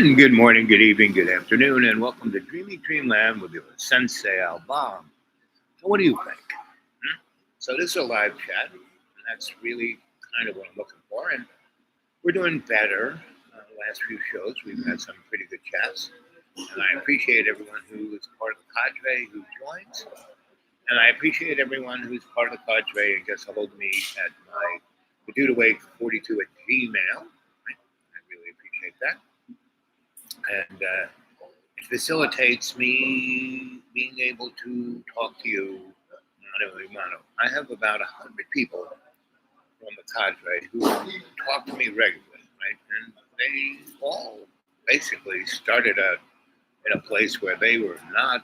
And good morning, good evening, good afternoon, and welcome to Dreamy Dreamland with your Sensei Alban. So, what do you think? So, this is a live chat, and that's really kind of what I'm looking for. And we're doing better. The last few shows, we've had some pretty good chats, and I appreciate everyone who is part of the cadre who joins, and I appreciate everyone who's part of the cadre and gets a hold of me at my Awake42 at Gmail. Right? I really appreciate that. And it facilitates me being able to talk to you. I have about 100 people from the cadre who talk to me regularly, right? And they all basically started out in a place where they were not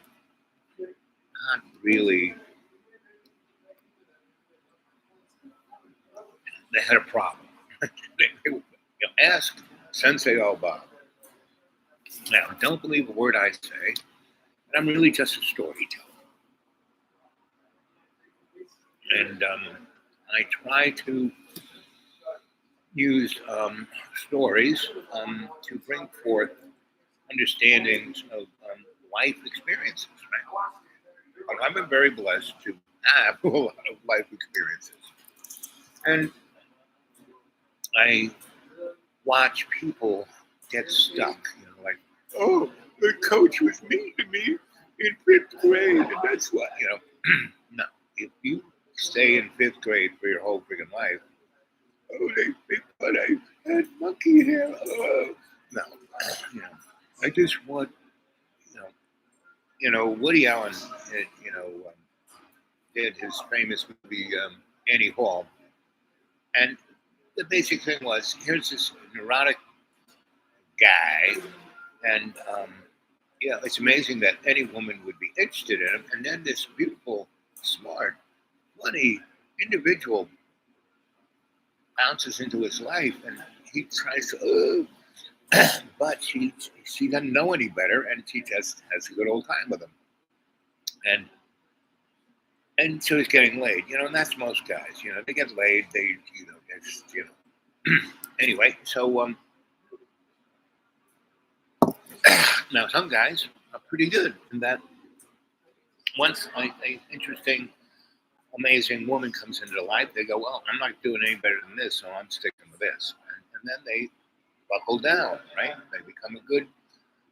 really. They had a problem. Ask Sensei Alba. Now, don't believe a word I say. I'm really just a storyteller. And I try to use stories to bring forth understandings of life experiences. Right? I've been very blessed to have a lot of life experiences. And I watch people get stuck, like, oh, the coach was mean to me in 5th grade, and that's what, no, if you stay in 5th grade for your whole freaking life, oh, they thought I had monkey hair. No, I just want, Woody Allen, did his famous movie Annie Hall, and the basic thing was, here's this neurotic guy, and it's amazing that any woman would be interested in him, and then this beautiful, smart, funny individual bounces into his life, and he tries to, but she doesn't know any better, and she just has a good old time with him, and so he's getting laid, and that's most guys, they get laid, they, anyway, so now some guys are pretty good in that. Once an interesting, amazing woman comes into their life, they go, well, I'm not doing any better than this, so I'm sticking with this. And then they buckle down, right? They become a good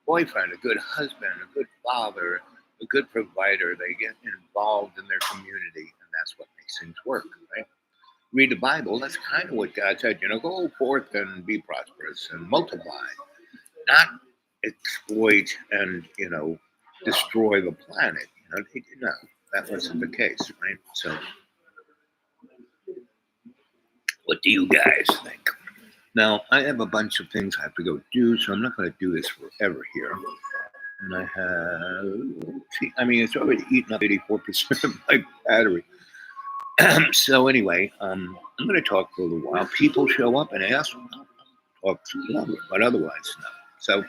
boyfriend, a good husband, a good father, a good provider. They get involved in their community, and that's what makes things work, right? Read the Bible, that's kind of what God said, go forth and be prosperous and multiply, not exploit and, destroy the planet. No, that wasn't the case, right? So, what do you guys think? Now, I have a bunch of things I have to go do, so I'm not going to do this forever here. And I have, it's already eaten up 84% of my battery. So anyway, I'm going to talk for a little while. People show up and ask, I'll talk longer, but otherwise, no. So,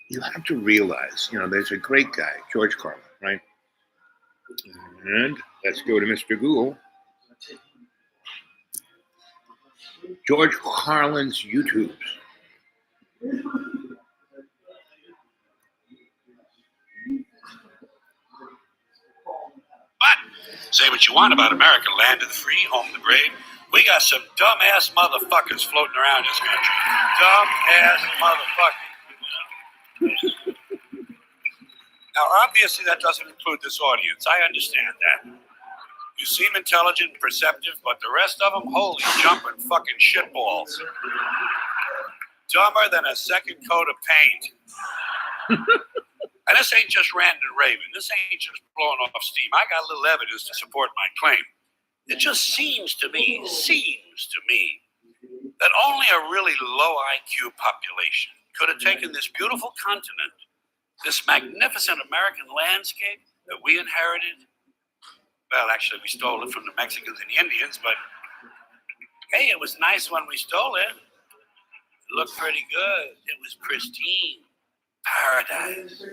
you have to realize, there's a great guy, George Carlin, right? And let's go to Mr. Google. George Carlin's YouTubes. But say what you want about America, land of the free, home of the brave. We got some dumbass motherfuckers floating around this country. Dumbass motherfuckers. Now, obviously, that doesn't include this audience. I understand that. You seem intelligent and perceptive, but the rest of them, holy jumping fucking shitballs. Dumber than a second coat of paint. And this ain't just ranting and raving. This ain't just blowing off steam. I got a little evidence to support my claim. It just seems to me that only a really low IQ population could have taken this beautiful continent, this magnificent American landscape that we inherited. Well, actually, we stole it from the Mexicans and the Indians, but hey, it was nice when we stole it. It looked pretty good. It was pristine. Paradise.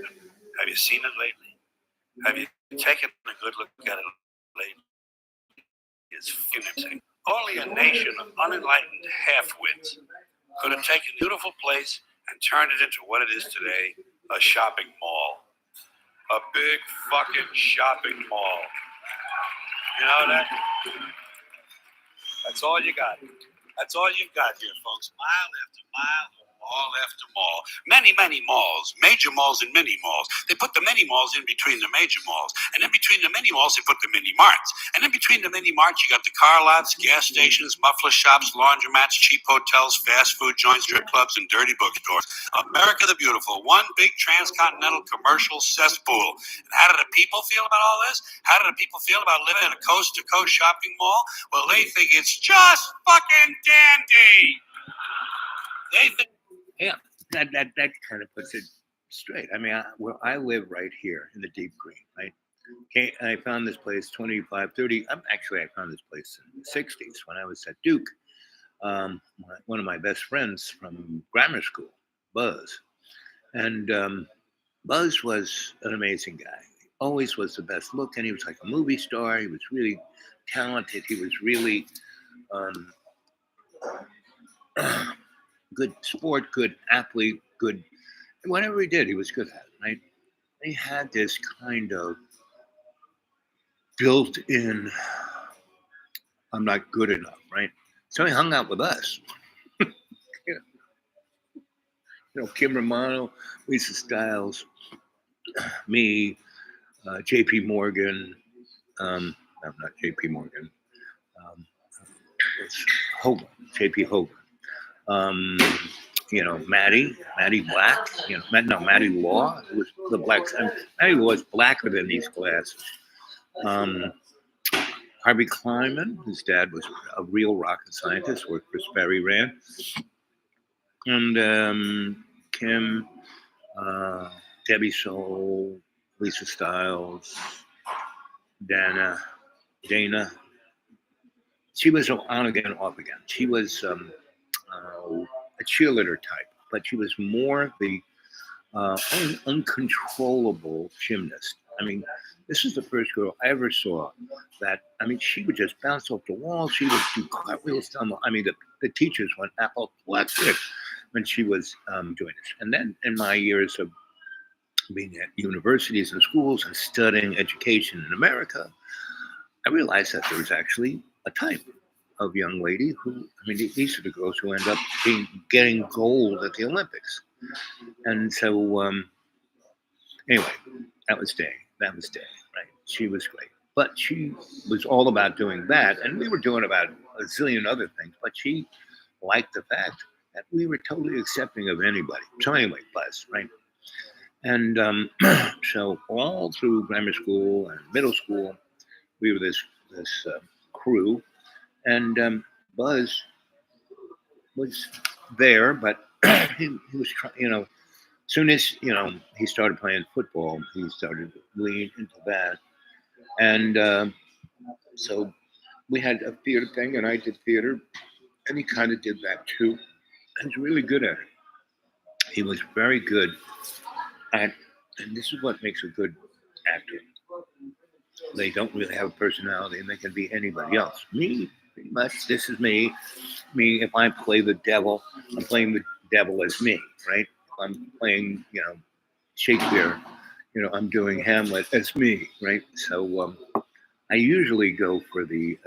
Have you seen it lately? Have you taken a good look at it lately? It's insane. Only a nation of unenlightened half-wits Could have taken a beautiful place and turned it into what it is today, a shopping mall. A big fucking shopping mall. You know that? That's all you got. That's all you've got here, folks. Mile after mile, mall after mall. Many, many malls, major malls and mini malls. They put the mini malls in between the major malls. And in between the mini malls, they put the mini marts. And in between the mini marts, you got the car lots, gas stations, muffler shops, laundromats, cheap hotels, fast food joints, strip clubs, and dirty bookstores. America the Beautiful, one big transcontinental commercial cesspool. And how do the people feel about all this? How do the people feel about living in a coast-to-coast shopping mall? Well, they think it's just fucking dandy. They think. Yeah, that kind of puts it straight. I mean, I live right here in the deep green, right? Okay, I found this place 25, 30. I found this place in the 60s when I was at Duke. One of my best friends from grammar school, Buzz. And Buzz was an amazing guy. He always was the best looking. He was like a movie star. He was really talented. He was really good sport, good athlete, good. Whatever he did, he was good at it, right? He had this kind of built-in, I'm not good enough, right? So he hung out with us. Kim Romano, Lisa Stiles, me, J.P. Morgan. No, not J.P. Morgan. It's Hogan, J.P. Hogan. Maddie Black. Maddie Law was the black. Maddie Law was blacker than these glasses. Harvey Kleinman, his dad was a real rocket scientist, worked for Sperry Rand. And Kim, Debbie Soul, Lisa Stiles, Dana. She was on again, off again. She was a cheerleader type, but she was more the uncontrollable gymnast. I mean, this is the first girl I ever saw that, she would just bounce off the wall. She would do cartwheels down the teachers went apoplectic when she was doing this. And then in my years of being at universities and schools and studying education in America, I realized that there was actually a type of young lady who, these are the girls who end up getting gold at the Olympics. And so, anyway, that was Day, right? She was great. But she was all about doing that. And we were doing about a zillion other things. But she liked the fact that we were totally accepting of anybody. So anyway, Buzz, right? And so all through grammar school and middle school, we were this crew. And Buzz was there, but he was trying, soon as he started playing football, he started to lean into that. And so we had a theater thing, and I did theater, and he kind of did that too. He was really good at it. He was very good at, and this is what makes a good actor. They don't really have a personality, and they can be anybody else. Me, pretty much, this is me. Me, if I play the devil, I'm playing the devil as me, right? If I'm playing, Shakespeare, I'm doing Hamlet as me, right? So I usually go for the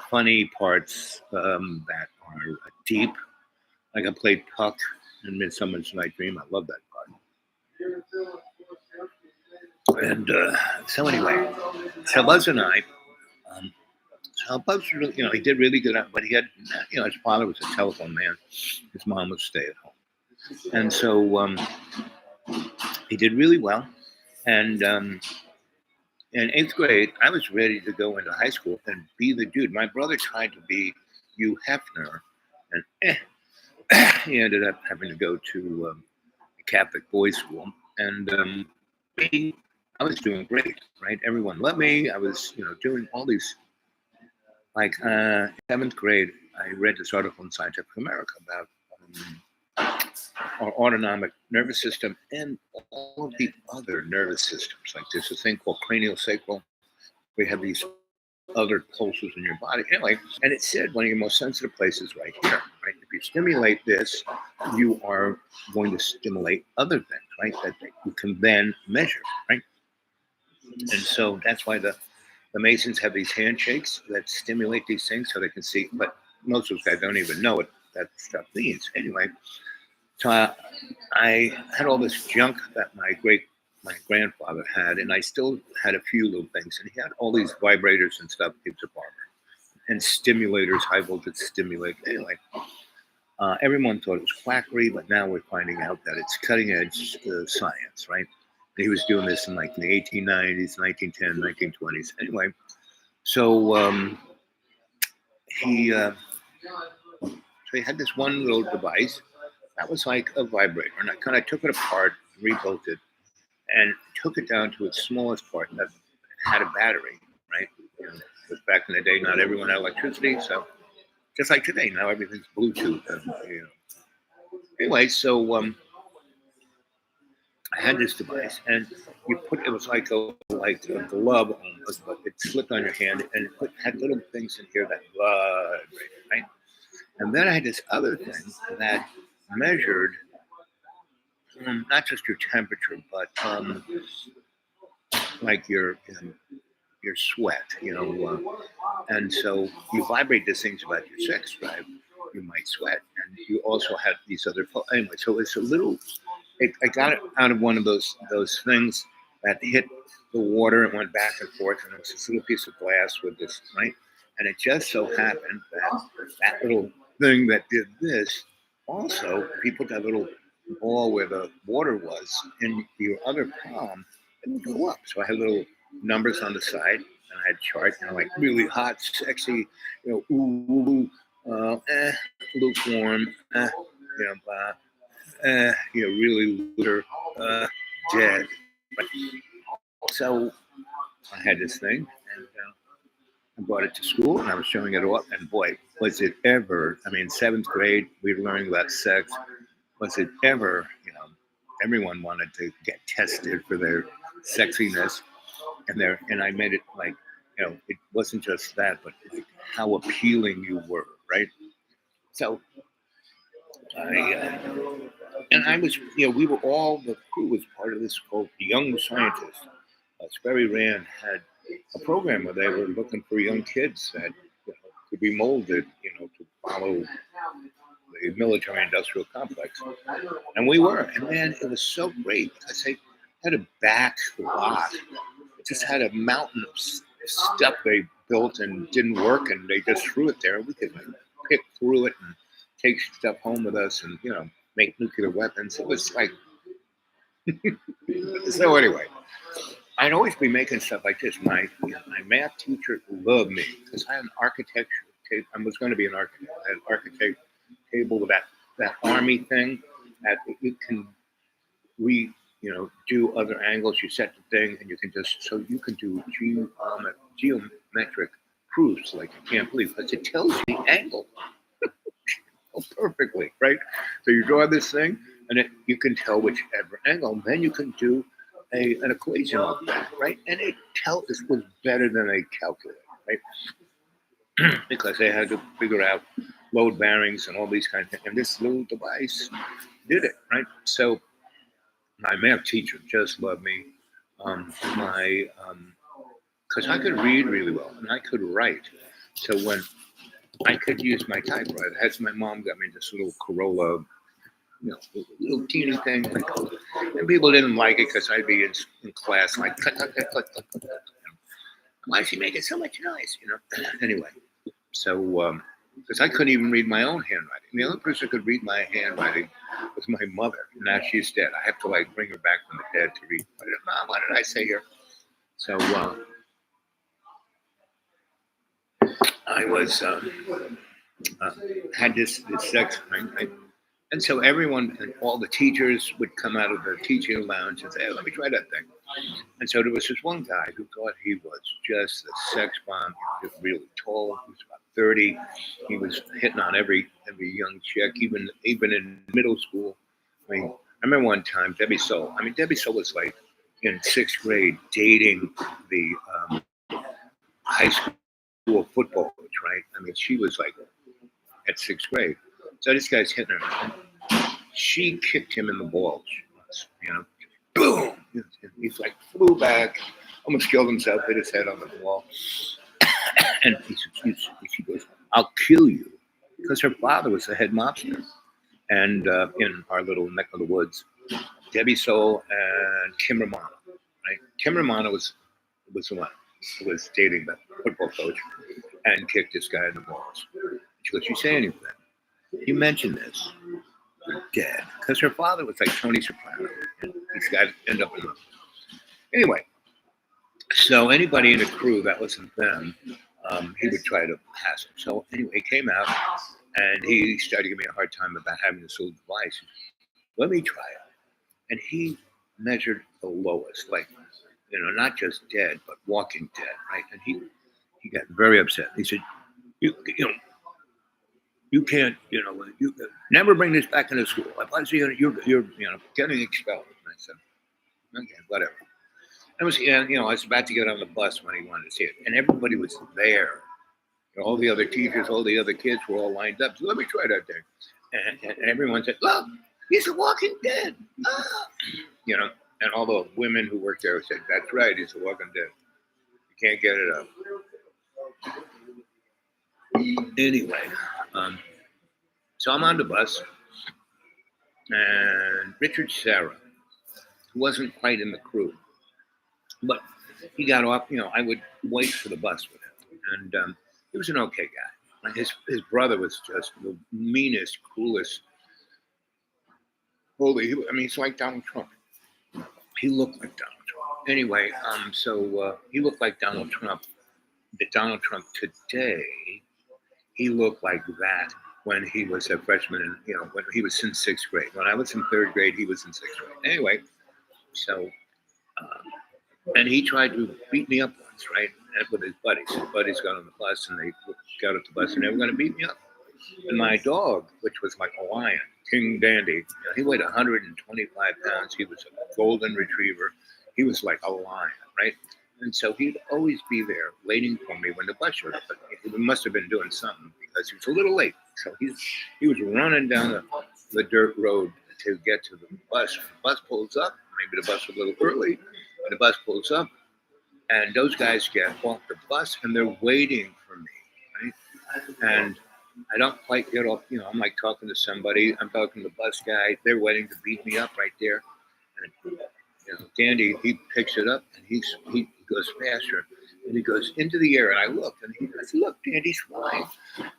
funny parts that are deep. Like I played Puck in Midsummer's Night Dream. I love that part. And so anyway, so Buzz and I, Buzz really, he did really good, but he had, his father was a telephone man. His mom would stay at home. And so he did really well. And in 8th grade, I was ready to go into high school and be the dude. My brother tried to be Hugh Hefner, and he ended up having to go to a Catholic boys' school. And I was doing great, right? Everyone loved me. I was, doing all these. Like 7th grade, I read this article in Scientific America about our autonomic nervous system and all of the other nervous systems. Like there's a thing called cranial sacral. We have these other pulses in your body. Anyway, and it said one of your most sensitive places right here, right? If you you stimulate this, you are going to stimulate other things, right? That you can then measure, right? And so that's why the Masons have these handshakes that stimulate these things so they can see. But most of us guys don't even know what that stuff means. Anyway, so I had all this junk that my grandfather had, and I still had a few little things. And he had all these vibrators and stuff. He was a barber, and stimulators, high voltage stimulators. Anyway, everyone thought it was quackery, but now we're finding out that it's cutting edge science, right? He was doing this in like the 1890s, 1910s, 1920s. Anyway, so he uh, so he had this one little device that was like a vibrator, and I kind of took it apart, rebuilt it, and took it down to its smallest part that had a battery, right? You know, because back in the day, not everyone had electricity, so just like today, now everything's Bluetooth. Anyway, so I had this device, and you put it was like a glove almost, but it slipped on your hand, and had little things in here that vibrated, right? And then I had this other thing that measured not just your temperature, but like your sweat, and so you vibrate these things about your sex drive, you might sweat, and you also have these other anyway. So it's a little. I got it out of one of those things that hit the water and went back and forth, and it was this little piece of glass with this, right? And it just so happened that that little thing that did this also, if you put that little ball where the water was in your other palm, it would go up. So I had little numbers on the side, and I had charts, like really hot, sexy, ooh, lukewarm, you know, really looser, dead. So I had this thing, and I brought it to school, and I was showing it off, and boy, was it ever! I mean, seventh grade, we were learning about sex. Was it ever? Everyone wanted to get tested for their sexiness, and I made it like, it wasn't just that, but like how appealing you were, right? So I was, we were all, the crew was part of this called the Young Scientists. Sperry Rand had a program where they were looking for young kids that could be molded, to follow the military-industrial complex. And we were. And man, it was so great because they had a back lot. It just had a mountain of stuff they built and didn't work, and they just threw it there. We could pick through it and take stuff home with us and, make nuclear weapons. It was like, so anyway, I'd always be making stuff like this. My math teacher loved me because I had an architecture table. I was going to be an architect. I had an architect table with that army thing that you can do other angles. You set the thing, and you can do geometric proofs like you can't believe, because it tells you the angle perfectly, right? So you draw this thing, and you can tell whichever angle. And then you can do an equation of that, right? And this was better than they calculated, right? Because they had to figure out load bearings and all these kinds of things. And this little device did it, right? So my math teacher just loved me. Because I could read really well and I could write. So when I could use my typewriter, my mom got me this little Corolla, little teeny thing. And people didn't like it because I'd be in class like, click, click, click, click, click, click. Why is she making so much noise? Anyway, so because I couldn't even read my own handwriting. The only person who could read my handwriting was my mother. Now she's dead. I have to bring her back from the dead to read. Mom, what did I say here? So I was had this sex thing, right? And so everyone and all the teachers would come out of the teaching lounge and say, hey, let me try that thing. And so there was this one guy who thought he was just a sex bomb. He was really tall. He was about 30. He was hitting on every young chick, even in middle school. I remember one time Debbie Soul was like in sixth grade dating the high school football coach, right? She was like at sixth grade. So this guy's hitting her. And she kicked him in the balls. You know, boom! He's like flew back, almost killed himself, hit his head on the wall. And she goes, "I'll kill you," because her father was the head mobster, and in our little neck of the woods, Debbie Soul and Kim Romano, right? Kim Romano was the one who was dating the football coach and kicked this guy in the balls. She goes, "You say anything? You mention this, you're dead." Because her father was like Tony Soprano. And these guys end up in the anyway. So anybody in the crew that wasn't them, he would try to pass him. So anyway, he came out and he started giving me a hard time about having this little device. Let me try it. And he measured the lowest, like, not just dead, but walking dead, right? And he got very upset. He said, you can't, you never bring this back into school. If I see you're getting expelled. And I said, okay, whatever. I was about to get on the bus when he wanted to see it, and everybody was there. All the other teachers, all the other kids were all lined up. So let me try that thing. And everyone said, "Look, he's a walking dead." Ah. And all the women who worked there said, "That's right, he's a walking dead. You can't get it up." Anyway, so I'm on the bus, and Richard Serra, who wasn't quite in the crew, but he got off. I would wait for the bus with him, and he was an okay guy. His brother was just the meanest, cruelest bully. He's like Donald Trump. He looked like Donald Trump. Anyway, so he looked like Donald Trump. The Donald Trump today, he looked like that when he was a freshman, and when he was in sixth grade. When I was in third grade, he was in sixth grade. Anyway, so and he tried to beat me up once, right? With his buddies. His buddies got on the bus, and they got off the bus, and they were going to beat me up. And my dog, which was like a lion, King Dandy, he weighed 125 pounds. He was a golden retriever. He was like a lion, right? And so he'd always be there waiting for me when the bus showed up. But he must have been doing something because he was a little late. So he was running down the dirt road to get to the bus. The bus pulls up. Maybe the bus was a little early. And the bus pulls up. And those guys get off the bus and they're waiting for me, right? And I don't quite get off, I'm like talking to somebody. I'm talking to the bus guy. They're waiting to beat me up right there. And, Dandy, he picks it up and he goes faster. And he goes into the air. And I look and I said, "Look, Dandy's flying."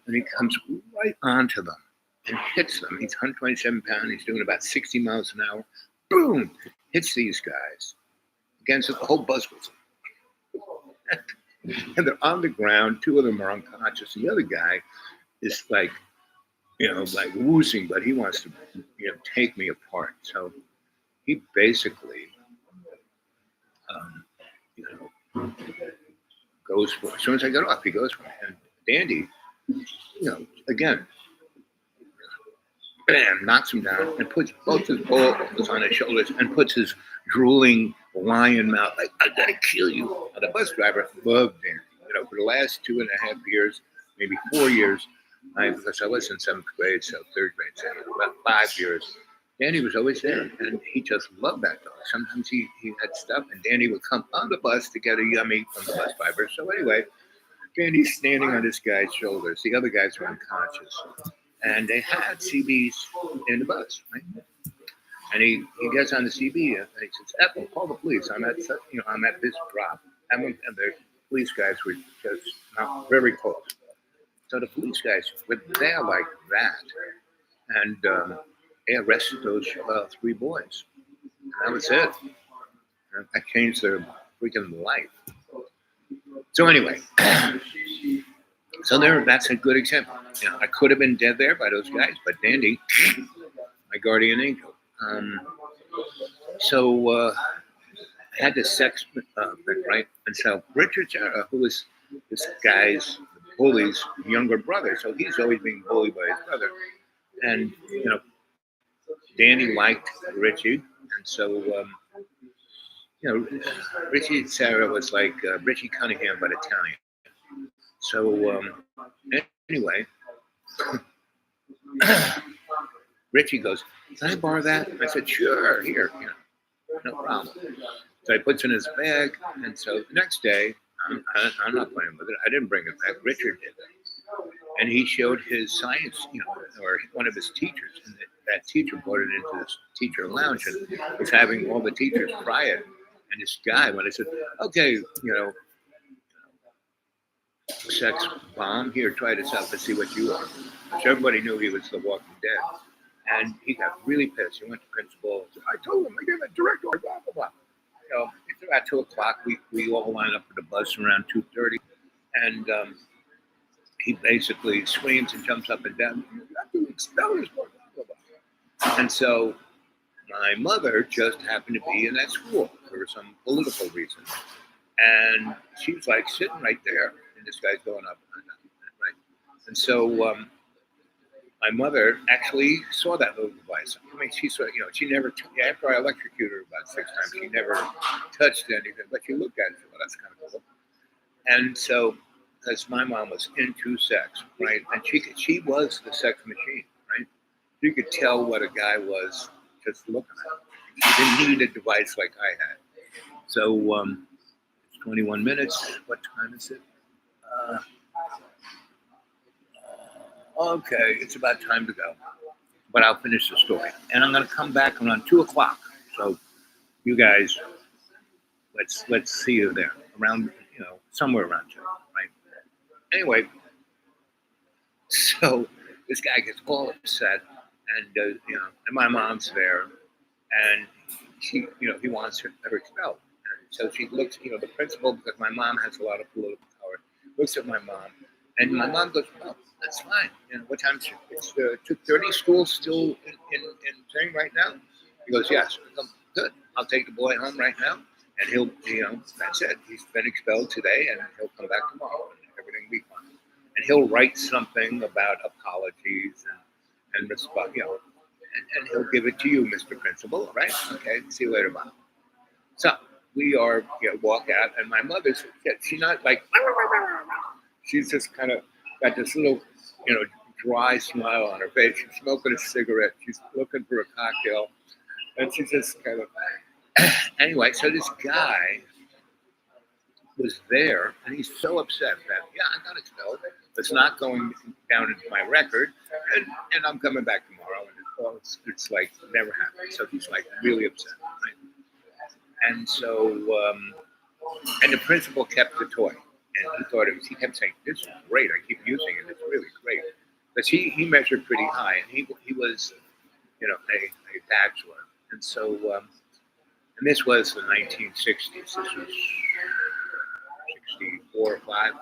And he comes right onto them and hits them. He's 127 pounds. He's doing about 60 miles an hour. Boom! Hits these guys. Against the whole bus was. And they're on the ground. Two of them are unconscious. The other guy is like woozing, but he wants to, take me apart. So he basically, goes for it. As soon as I get off, he goes for it. And Dandy, again, bam, knocks him down and puts both his paws on his shoulders and puts his drooling lion mouth like, "I gotta kill you." And the bus driver loved Dandy. For the last 2.5 years, maybe 4 years, because I was in seventh grade, so third grade, so about 5 years, Danny was always there, and he just loved that dog. Sometimes he had stuff, and Danny would come on the bus to get a yummy from the bus driver. So anyway, Danny's standing on this guy's shoulders. The other guys were unconscious, and they had CBs in the bus, right? And he gets on the CB and he says, "Ethel, call the police. I'm at this drop." And the police guys were just not very close. So the police guys were there like that, and they arrested those 3 boys. And that was it. And that changed their freaking life. So anyway, that's a good example. I could have been dead there by those guys, but Dandy, my guardian angel. So I had this sex thing, right? And so Richard Serra, who was this guy's bully's younger brother, so he's always being bullied by his brother. And, Danny liked Richie. And so, Richie Serra was like Richie Cunningham, but Italian. So anyway, Richie goes, "Can I borrow that?" I said, "Sure, here, no problem." So he puts it in his bag, and so the next day, I'm not playing with it. I didn't bring it back. Richard did that, and he showed his science, or one of his teachers, and that teacher brought it into this teacher lounge and was having all the teachers try it. And this guy, when I said, "Okay, sex bomb, here, try this out to see what you are," which everybody knew he was the Walking Dead. And he got really pissed. He went to principal and said, "I told him, I gave a direct order, blah, blah, blah." It's about 2 o'clock. We all line up for the bus around 2:30. And he basically screams and jumps up and down, "You have to expel this boy, blah, blah, blah." And so my mother just happened to be in that school for some political reason. And she was like sitting right there. And this guy's going up and down. Right. And so my mother actually saw that little device. I mean, she saw, she never, after I electrocuted her about 6 times, she never touched anything, but she looked at it and said, "Well, that's kind of cool." And so, because my mom was into sex, right? And she was the sex machine, right? You could tell what a guy was just looking at him. She didn't need a device like I had. So, it's 21 minutes. What time is it? Okay, it's about time to go. But I'll finish the story. And I'm going to come back around 2 o'clock. So you guys, let's see you there. Around, somewhere around 2, right? Anyway, so this guy gets all upset. And, and my mom's there. And he wants her expelled. And so she looks, the principal, because my mom has a lot of political power, looks at my mom. And my mom goes, "Oh, that's fine. What time is it? It's 2:30. School's still in thing right now." He goes, "Yes." I go, "Good. I'll take the boy home right now, and he'll, that's it. He's been expelled today, and he'll come back tomorrow, and everything will be fine. And he'll write something about apologies and respect, and he'll give it to you, Mr. Principal. All right? Okay. See you later, Bob." So we are, walk out, and my mother's, she's not like. She's just kind of got this little, dry smile on her face. She's smoking a cigarette. She's looking for a cocktail. And she's just kind of, anyway, so this guy was there, and he's so upset that, I got expelled. It's not going down into my record, and I'm coming back tomorrow. And it's like never happened. So he's like really upset. Right? And so, and the principal kept the toy. And he thought he kept saying, "This is great. I keep using it. It's really great." Because he measured pretty high, and he was, a bachelor. And so, and this was the 1960s. This was 64 or 5.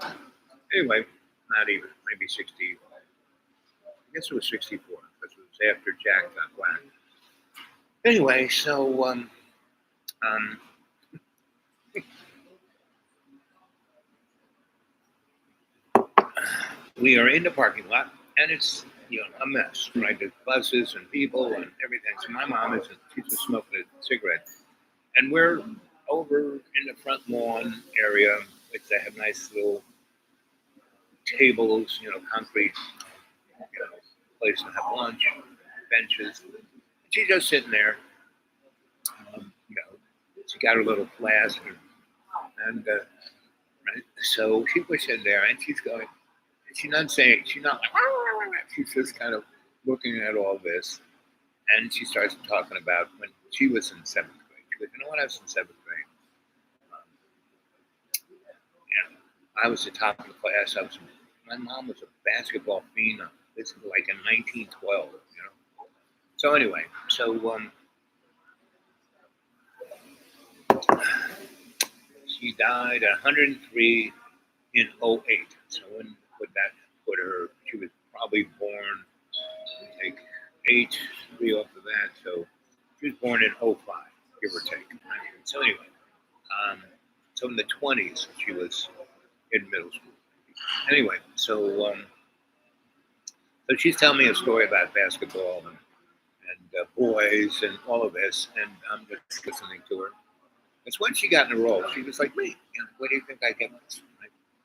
Anyway, not even, maybe 60. I guess it was 64, because it was after Jack got whacked. Anyway, so, we are in the parking lot, and it's a mess, right? There's buses and people and everything. So my mom she's just smoking a cigarette, and we're over in the front lawn area. They have nice little tables, concrete, place to have lunch, benches. She's just sitting there. She got her little flask, and right. So she was in there, and she's going. She's not saying, she's not like, she's just kind of looking at all this. And she starts talking about when she was in 7th grade. She goes, "When I was in 7th grade, I was the top of the class. My mom was a basketball phenom. This is like in 1912, So anyway, she died at 103 in 08. So when would that put her? She was probably born, take 8, 3 off of that. So she was born in 05, give or take. So anyway, so in the 20s, she was in middle school. Anyway, so she's telling me a story about basketball and boys and all of this, and I'm just listening to her. It's when she got in a role, she was like me. Where do you think I get this?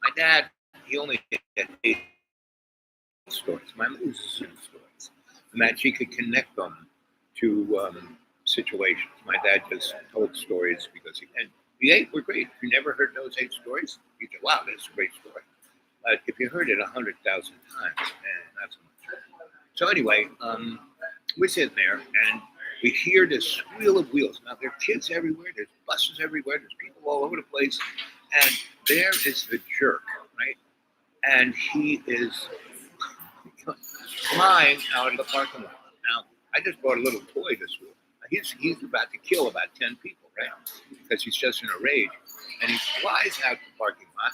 My dad, he only had 8 stories. My mom was 6 stories. and that she could connect them to situations. My dad just told stories because and the 8 were great. If you never heard those 8 stories, you go, wow, that's a great story. But if you heard it 100,000 times, man, that's much. So anyway, we're sitting there and we hear this squeal of wheels. Now there are kids everywhere, there's buses everywhere, there's people all over the place, and there is the jerk, right? And he is flying out of the parking lot. Now, I just brought a little toy this week. He's about to kill about 10 people, right? Because he's just in a rage. And he flies out the parking lot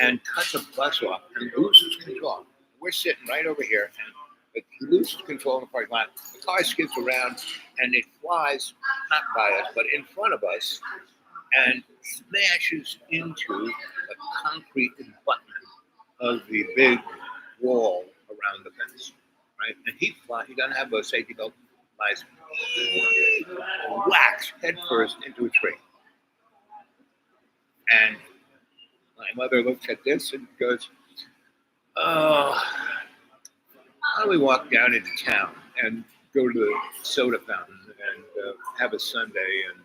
and cuts a bus off and loses control. We're sitting right over here, and he loses control in the parking lot. The car skids around, and it flies, not by us, but in front of us, and smashes into the concrete abutment of the big wall around the fence, right? And he doesn't have a safety belt, flies whacks headfirst into a tree. And my mother looks at this and goes, "Oh, how do we walk down into town and go to the soda fountain and have a sundae?" And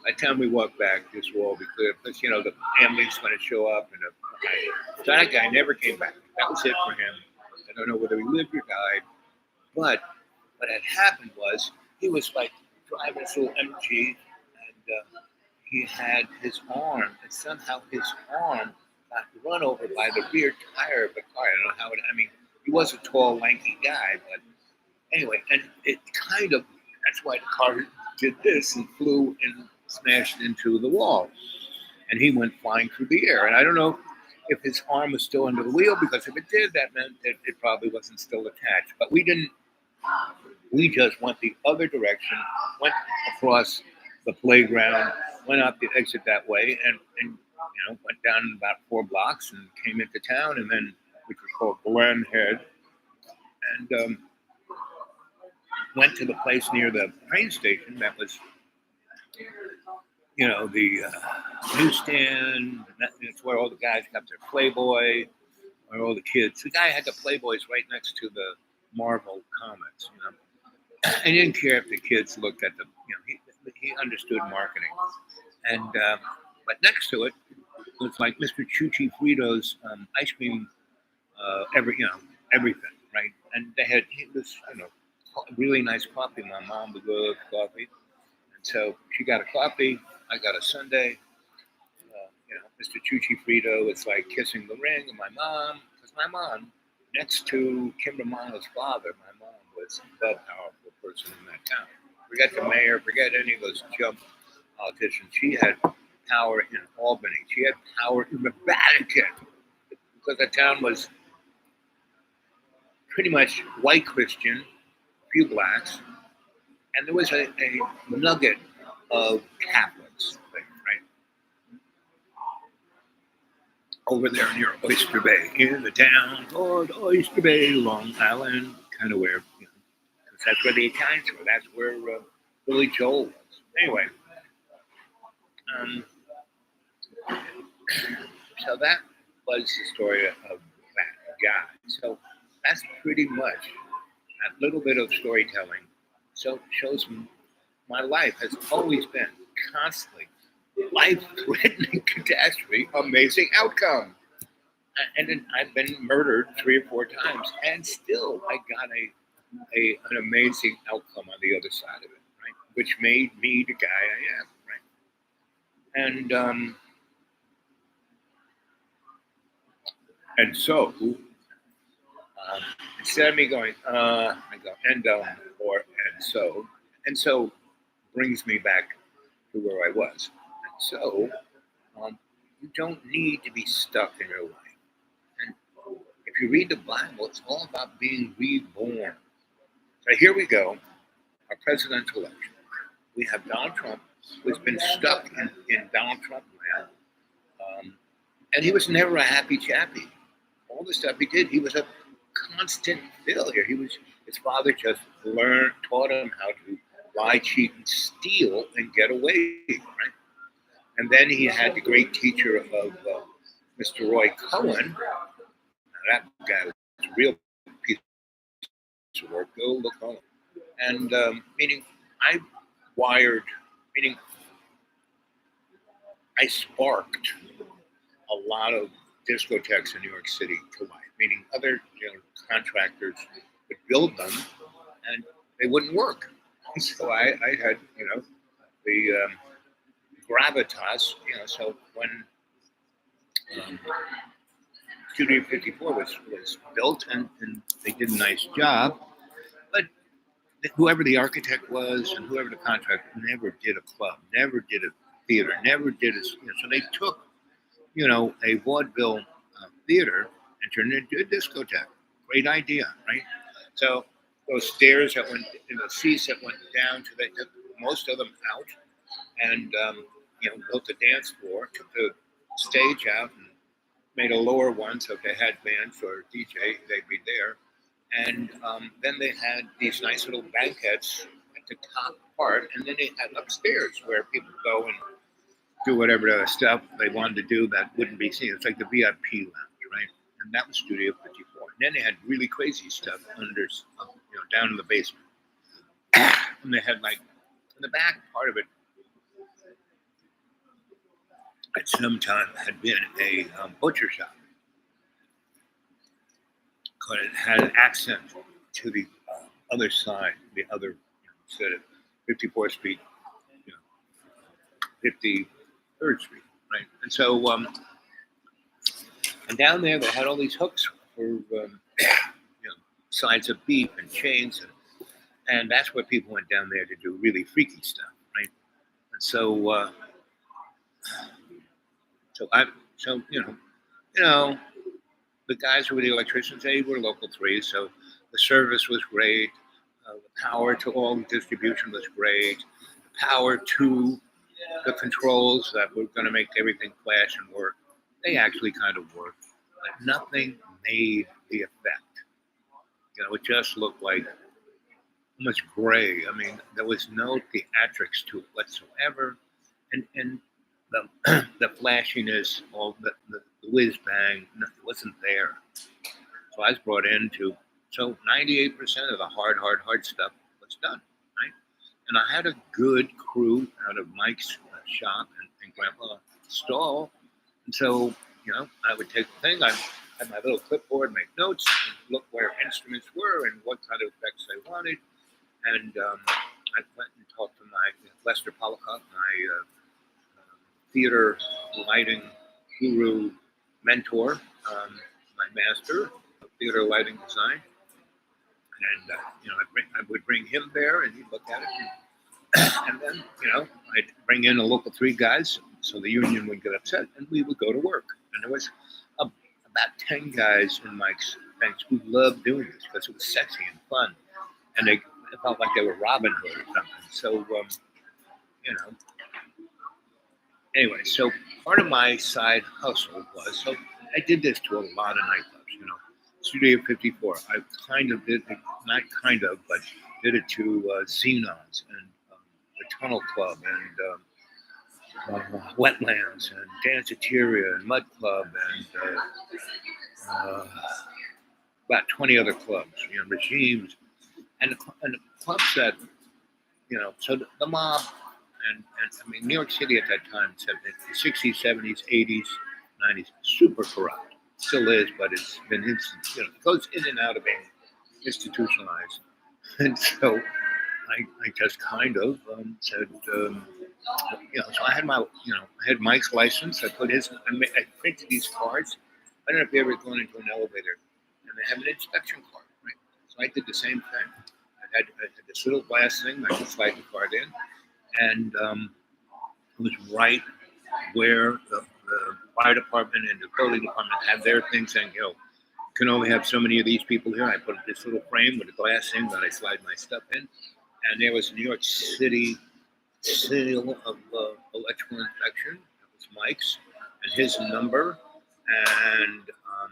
by the time we walk back, this will all be clear because the family's going to show up, and so that guy never came back. That was it for him. I don't know whether he lived or died, but what had happened was he was like driving this little MG, and he had his arm, and somehow his arm got run over by the rear tire of the car. I don't know how it. I mean, he was a tall, lanky guy, but anyway, and it kind of that's why the car did this and flew and smashed into the wall, and he went flying through the air. And I don't know if his arm was still under the wheel, because if it did, that meant that it probably wasn't still attached. But we didn't. We just went the other direction, went across the playground, went out the exit that way, and went down about 4 blocks and came into town, and then which was called Glen Head, and went to the place near the train station that was, the newsstand. That's where all the guys got their Playboy, where all the kids. The guy had the Playboys right next to the Marvel comics, and he didn't care if the kids looked at the, he understood marketing. And but next to it was like Mr. Chuchi Frito's ice cream, everything, right? And they had this, really nice coffee. My mom would love coffee, and so she got a coffee. I got a sundae. Mr. Chuchi Frito is like kissing the ring of my mom, because my mom, next to Kim Romano's father, my mom was the powerful person in that town. Forget the mayor, forget any of those jump politicians. She had power in Albany. She had power in the Vatican, because the town was pretty much white Christian, a few blacks, and there was a nugget of Catholics, right? Over there near Oyster Bay, in the town called Oyster Bay, Long Island, kind of where, because that's where the Italians were. That's where Billy Joel was. Anyway, so that was the story of that guy. So that's pretty much that little bit of storytelling. So shows my life has always been constantly life-threatening catastrophe, amazing outcome. And then I've been murdered 3 or 4 times, and still I got an amazing outcome on the other side of it, right? Which made me the guy I am, right? And so instead of me going, I go or and so brings me back to where I was. And so you don't need to be stuck in your life. And if you read the Bible, it's all about being reborn. So here we go, our presidential election. We have Donald Trump, who's been stuck in Donald Trump land. And he was never a happy chappy. All the stuff he did, he was a constant failure. His father just taught him how to lie, cheat, and steal and get away, right? And then he had the great teacher of Mr. Roy Cohen. Now that guy was a real piece of work. Go look home. And meaning I wired, meaning I sparked a lot of discotheques in New York City to life. Meaning other contractors would build them and they wouldn't work. So I had the gravitas. So when um, Studio 54 was built and they did a nice job, but whoever the architect was and whoever the contractor never did a club, never did a theater, never did a. So they took a vaudeville theater and turned it into a discotheque. Great idea, right? So those stairs that went, the seats that went down to they took most of them out and built a dance floor, took the stage out and made a lower one so if they had bands or DJ, they'd be there. And then they had these nice little banquettes at the top part, and then they had upstairs where people go and do whatever the stuff they wanted to do that wouldn't be seen. It's like the VIP lounge, right? And that was Studio 54. And then they had really crazy stuff under, down in the basement. And they had like in the back part of it at some time had been a butcher shop, but it had an accent to the other side, the other instead of 54th Street, 53rd Street, right? And so, and down there they had all these hooks for sides of beef and chains, and that's where people went down there to do really freaky stuff, right? And so, the guys who were the electricians, they were local threes, so the service was great. The power to all the distribution was great. The power to the controls that were going to make everything flash and work, they actually kind of worked, but nothing made the effect. It just looked like almost gray. I mean, there was no theatrics to it whatsoever, and the the flashiness, all the whiz bang, it wasn't there. So I was brought into 98% of the hard stuff was done, right? And I had a good crew out of Mike's shop and Grandpa Stall. And so, I would take the thing, I had my little clipboard, make notes, and look where instruments were and what kind of effects I wanted. And I went and talked to my Lester Pollicott, my theater lighting guru mentor, my master of theater lighting design. And, I would bring him there and he'd look at it. And then, I'd bring in a local three guys so the union would get upset and we would go to work. And there was about 10 guys in Mike's banks who loved doing this because it was sexy and fun. And they felt like they were Robin Hood or something. So, anyway, so part of my side hustle was, so I did this to a lot of nightclubs, Studio 54. I kind of did, not kind of, but did it to Xenons and the Tunnel Club and Wetlands and Danceteria and Mud Club and about 20 other clubs, Regimes. And the clubs that, so the mob, and I mean, New York City at that time, the 60s, 70s, 80s, 90s, super corrupt. Still is, but it's been, it goes in and out of being institutionalized. And so I just kind of said, so I had I had Mike's license. I put I printed these cards. I don't know if you ever gone into an elevator and they have an inspection card, right? So I did the same thing. I had this little glass thing. I could slide the card in, and it was right where the fire department and the building department had their thing saying, you can only have so many of these people here. I put this little frame with a glass thing that I slide my stuff in, and there was a New York City seal of electrical inspection. That was Mike's and his number, and I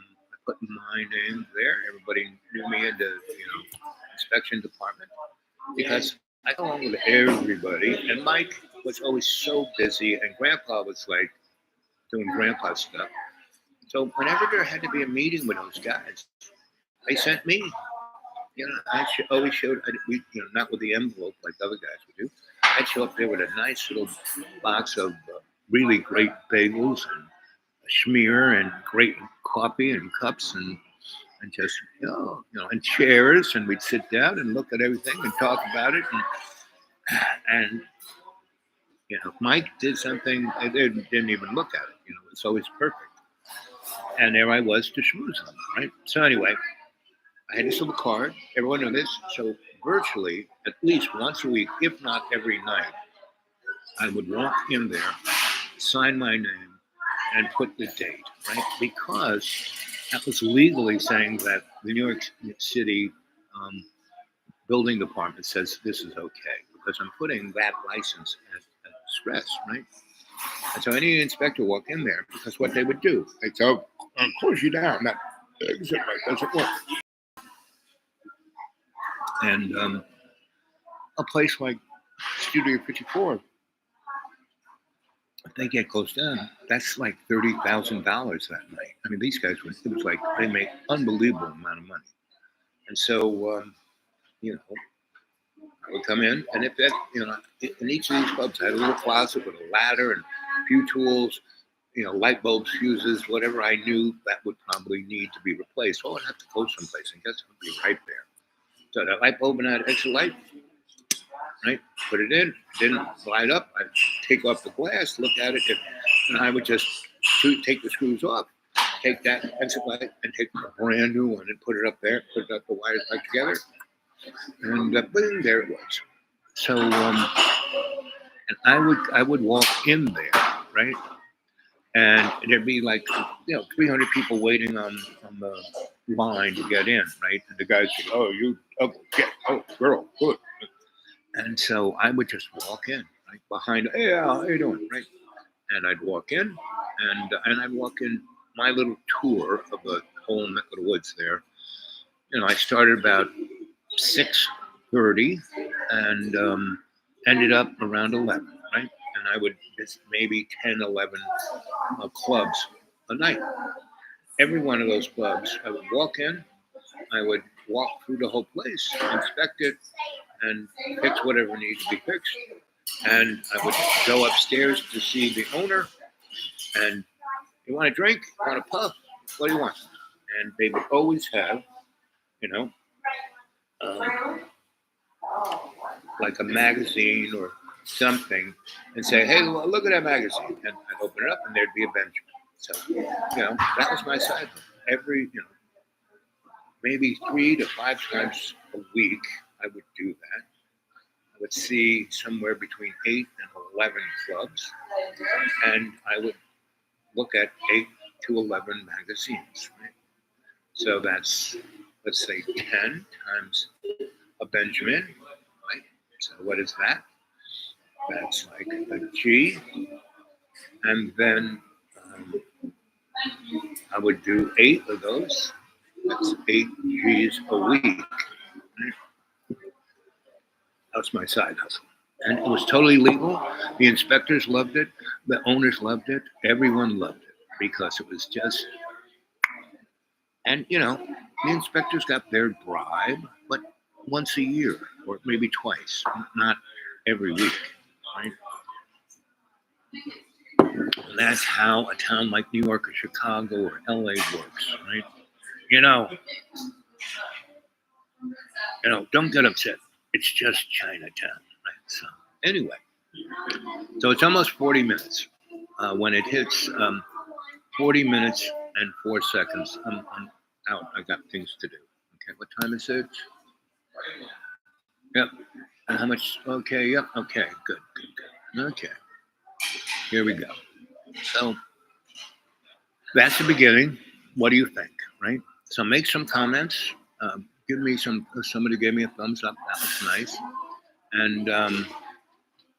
put my name there. Everybody knew me in the inspection department because I got along with everybody, and Mike was always so busy, and Grandpa was like doing Grandpa stuff. So whenever there had to be a meeting with those guys, they sent me. Always showed, not with the envelope like other guys would do. I'd show up there with a nice little box of really great bagels and a schmear and great coffee and cups and just, and chairs. And we'd sit down and look at everything and talk about it. And Mike did something, they didn't even look at it. It's always perfect. And there I was to schmooze them, right? So anyway, I had this little card. Everyone knew this. So virtually, at least once a week, if not every night, I would walk in there, sign my name, and put the date, right? Because that was legally saying that the New York City building department says this is okay because I'm putting that license at stress, right? And so any inspector walk in there because what they would do, they'd say, "Oh, of course you down. That exit right doesn't work." And a place like Studio 54, if they get closed down, that's like $30,000 that night. I mean, these guys it was like they make unbelievable amount of money. And so, I would come in, and if that, in each of these clubs, I had a little closet with a ladder and a few tools, light bulbs, fuses, whatever I knew that would probably need to be replaced. Oh, I'd have to go someplace, and guess it would be right there. So that light bulb and that extra light, right? Put it in, didn't light up. I'd take off the glass, look at it, and I would just take the screws off, take that exit light, and take a brand new one and put it up there, put it up the wires back together, and boom, there it was. So, and I would walk in there, right? And there'd be like 300 people waiting on the line to get in, right? And the guys say, "Oh, girl, good." And so I would just walk in, right behind. "Hey, how you doing?" Right? And I'd walk in, and I'd walk in my little tour of the whole neck of the woods there. I started about 6:30 and ended up around 11, right? And I would just maybe 10, 11 clubs a night. Every one of those clubs, I would walk in, I would walk through the whole place, inspect it, and fix whatever needed to be fixed. And I would go upstairs to see the owner, and "You want a drink? You want a puff? What do you want?" And they would always have, um, like a magazine or something, and say, "Hey, look at that magazine." And I'd open it up, and there'd be a Benjamin. So, that was my side. Every, maybe 3 to 5 times a week, I would do that. I would see somewhere between 8 and 11 clubs, and I would look at 8 to 11 magazines. Right? So that's, let's say, 10 times a Benjamin. Right? So what is that? That's like a G. And then I would do 8 of those. That's 8 G's a week. That's my side hustle. And it was totally legal. The inspectors loved it. The owners loved it. Everyone loved it because it was just, and the inspectors got their bribe, but once a year or maybe twice, not every week, right? And that's how a town like New York or Chicago or LA works, right? Don't get upset. It's just Chinatown, right? So anyway, so it's almost 40 minutes. When it hits 40 minutes and 4 seconds, I'm out. I got things to do. Okay, what time is it? Yep. And how much? Okay, yep. Okay, good. Okay, here we go. So that's the beginning. What do you think, right? So make some comments. Give me somebody gave me a thumbs up. That was nice. And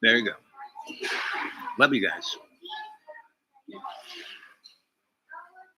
there you go. Love you guys.